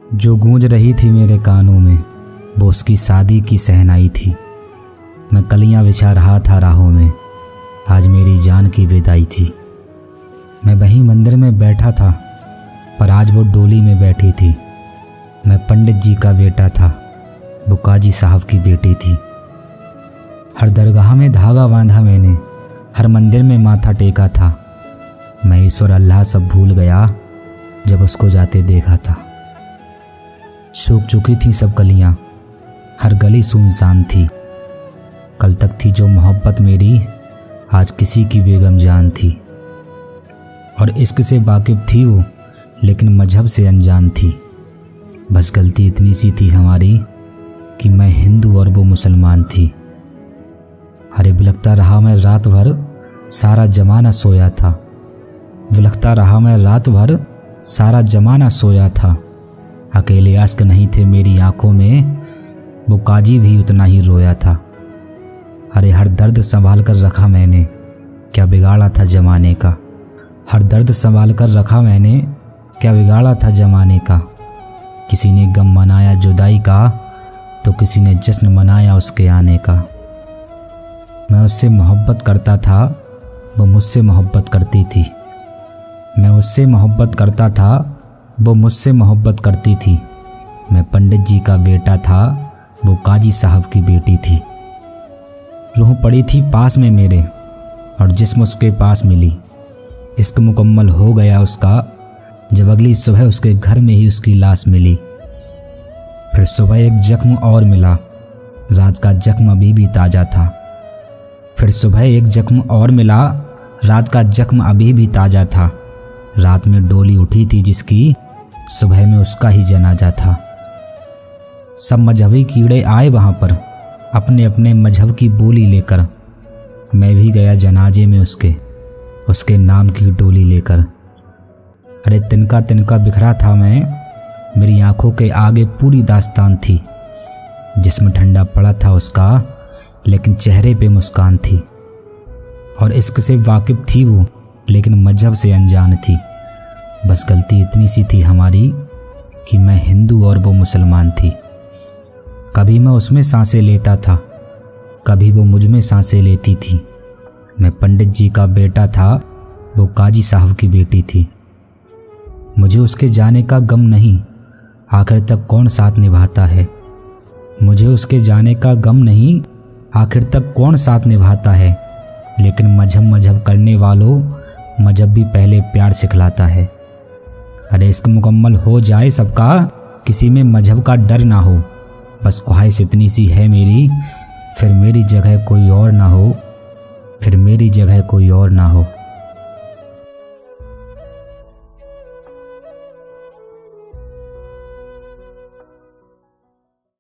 जो गूंज रही थी मेरे कानों में वो उसकी शादी की सहनाई थी। मैं कलियां बिछा रहा था राहों में, आज मेरी जान की विदाई थी। मैं वहीं मंदिर में बैठा था पर आज वो डोली में बैठी थी। मैं पंडित जी का बेटा था, वो काजी साहब की बेटी थी। हर दरगाह में धागा बांधा मैंने, हर मंदिर में माथा टेका था। मैं ईश्वर अल्लाह सब भूल गया जब उसको जाते देखा था। सूख चुकी थी सब गलियां, हर गली सुनसान थी। कल तक थी जो मोहब्बत मेरी, आज किसी की बेगम जान थी। और इश्क से वाकिफ थी वो, लेकिन मजहब से अनजान थी। बस गलती इतनी सी थी हमारी कि मैं हिंदू और वो मुसलमान थी। अरे बिलखता रहा मैं रात भर, सारा जमाना सोया था। बिलखता रहा मैं रात भर, सारा जमाना सोया था। अकेले आश्क नहीं थे मेरी आंखों में, वो काजी भी उतना ही रोया था। अरे हर दर्द संभाल कर रखा मैंने, क्या बिगाड़ा था जमाने का। हर दर्द संभाल कर रखा मैंने, क्या बिगाड़ा था जमाने का। किसी ने गम मनाया जुदाई का, तो किसी ने जश्न मनाया उसके आने का। मैं उससे मोहब्बत करता था, वो मुझसे मोहब्बत करती थी। मैं उससे मोहब्बत करता था, वो मुझसे मोहब्बत करती थी। मैं पंडित जी का बेटा था, वो काजी साहब की बेटी थी। रूह पड़ी थी पास में मेरे और जिस्म उसके पास मिली। इश्क मुकम्मल हो गया उसका जब अगली सुबह उसके घर में ही उसकी लाश मिली। फिर सुबह एक जख्म और मिला, रात का जख्म अभी भी ताज़ा था। फिर सुबह एक जख्म और मिला, रात का जख्म अभी भी ताज़ा था। रात में डोली उठी थी जिसकी, सुबह में उसका ही जनाजा था। सब मजहबी कीड़े आए वहाँ पर, अपने अपने मजहब की बोली लेकर। मैं भी गया जनाजे में उसके नाम की डोली लेकर। अरे तिनका तिनका बिखरा था मैं, मेरी आंखों के आगे पूरी दास्तान थी। जिस्म ठंडा पड़ा था उसका, लेकिन चेहरे पे मुस्कान थी। और इश्क से वाकिफ थी वो, लेकिन मजहब से अनजान थी। बस गलती इतनी सी थी हमारी कि मैं हिंदू और वो मुसलमान थी। कभी मैं उसमें सांसें लेता था, कभी वो मुझ में सांसें लेती थी। मैं पंडित जी का बेटा था, वो काजी साहब की बेटी थी। मुझे उसके जाने का गम नहीं, आखिर तक कौन साथ निभाता है। मुझे उसके जाने का गम नहीं, आखिर तक कौन साथ निभाता है। लेकिन मजहब करने वालों, मजहब भी पहले प्यार सिखलाता है। अरे इश्क मुकम्मल हो जाए सबका, किसी में मजहब का डर ना हो। बस ख्वाहिश इतनी सी है मेरी, फिर मेरी जगह कोई और ना हो, फिर मेरी जगह कोई और ना हो।